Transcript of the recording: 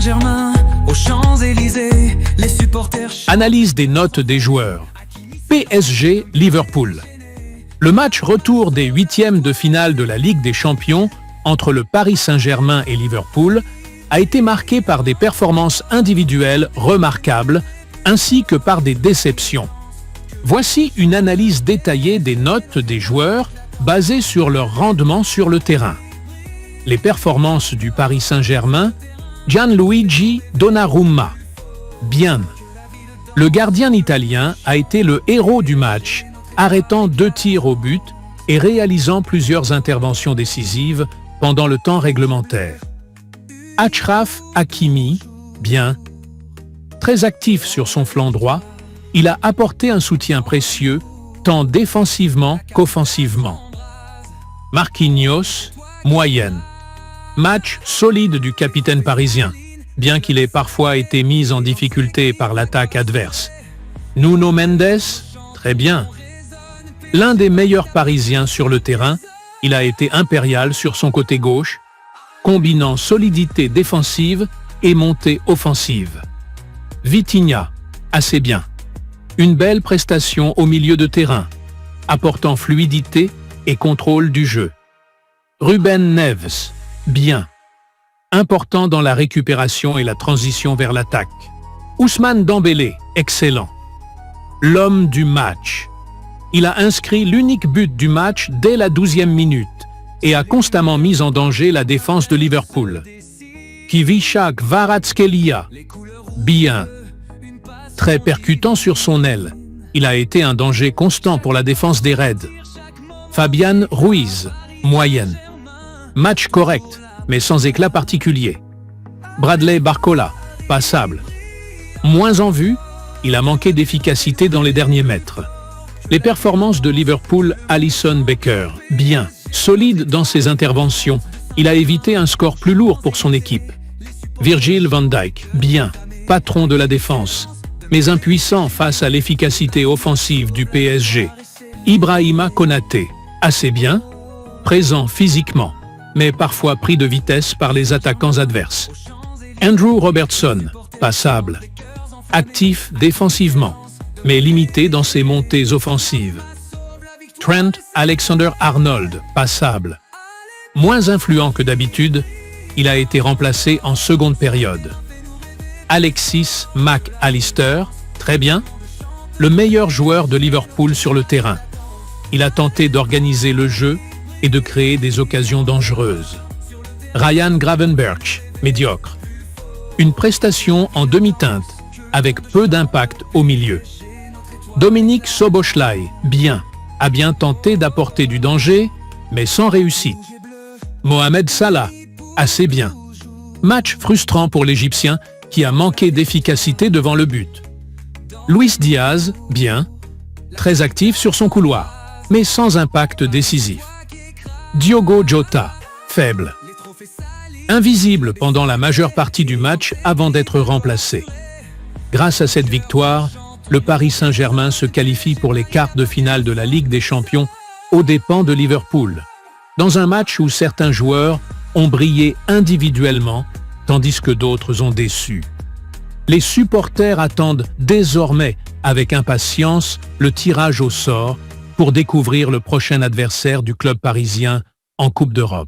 Saint-Germain, aux Champs-Élysées, les supporters... Analyse des notes des joueurs. PSG Liverpool. Le match retour des huitièmes de finale de la Ligue des Champions entre le Paris Saint-Germain et Liverpool a été marqué par des performances individuelles remarquables ainsi que par des déceptions. Voici une analyse détaillée des notes des joueurs basée sur leur rendement sur le terrain. Les performances du Paris Saint-Germain, Gianluigi Donnarumma. Bien. Le gardien italien a été le héros du match, arrêtant 2 tirs au but et réalisant plusieurs interventions décisives pendant le temps réglementaire. Achraf Hakimi, bien. Très actif sur son flanc droit, il a apporté un soutien précieux, tant défensivement qu'offensivement. Marquinhos, moyenne. Match solide du capitaine parisien, bien qu'il ait parfois été mis en difficulté par l'attaque adverse. Nuno Mendes, très bien. L'un des meilleurs Parisiens sur le terrain, il a été impérial sur son côté gauche, combinant solidité défensive et montée offensive. Vitinha, assez bien. Une belle prestation au milieu de terrain, apportant fluidité et contrôle du jeu. Ruben Neves, bien. Important dans la récupération et la transition vers l'attaque. Ousmane Dembélé, excellent. L'homme du match. Il a inscrit l'unique but du match dès la 12e minute et a constamment mis en danger la défense de Liverpool. Kvicha Kvaratskhelia, bien. Très percutant sur son aile, il a été un danger constant pour la défense des Reds. Fabian Ruiz, moyenne. Match correct, mais sans éclat particulier. Bradley Barcola, passable. Moins en vue, il a manqué d'efficacité dans les derniers mètres. Les performances de Liverpool, Alisson Becker, bien. Solide dans ses interventions, il a évité un score plus lourd pour son équipe. Virgil van Dijk, bien. Patron de la défense, mais impuissant face à l'efficacité offensive du PSG. Ibrahima Konaté, assez bien. Présent physiquement, mais parfois pris de vitesse par les attaquants adverses. Andrew Robertson, passable. Actif défensivement, mais limité dans ses montées offensives. Trent Alexander-Arnold, passable. Moins influent que d'habitude, il a été remplacé en seconde période. Alexis Mac Allister, très bien. Le meilleur joueur de Liverpool sur le terrain. Il a tenté d'organiser le jeu et de créer des occasions dangereuses. Ryan Gravenberch, médiocre. Une prestation en demi-teinte, avec peu d'impact au milieu. Dominique Szoboszlai, bien, a bien tenté d'apporter du danger, mais sans réussite. Mohamed Salah, assez bien. Match frustrant pour l'Égyptien qui a manqué d'efficacité devant le but. Luis Diaz, bien. Très actif sur son couloir, mais sans impact décisif. Diogo Jota, faible. Invisible pendant la majeure partie du match avant d'être remplacé. Grâce à cette victoire, le Paris Saint-Germain se qualifie pour les quarts de finale de la Ligue des Champions aux dépens de Liverpool, dans un match où certains joueurs ont brillé individuellement, tandis que d'autres ont déçu. Les supporters attendent désormais avec impatience le tirage au sort pour découvrir le prochain adversaire du club parisien en Coupe d'Europe.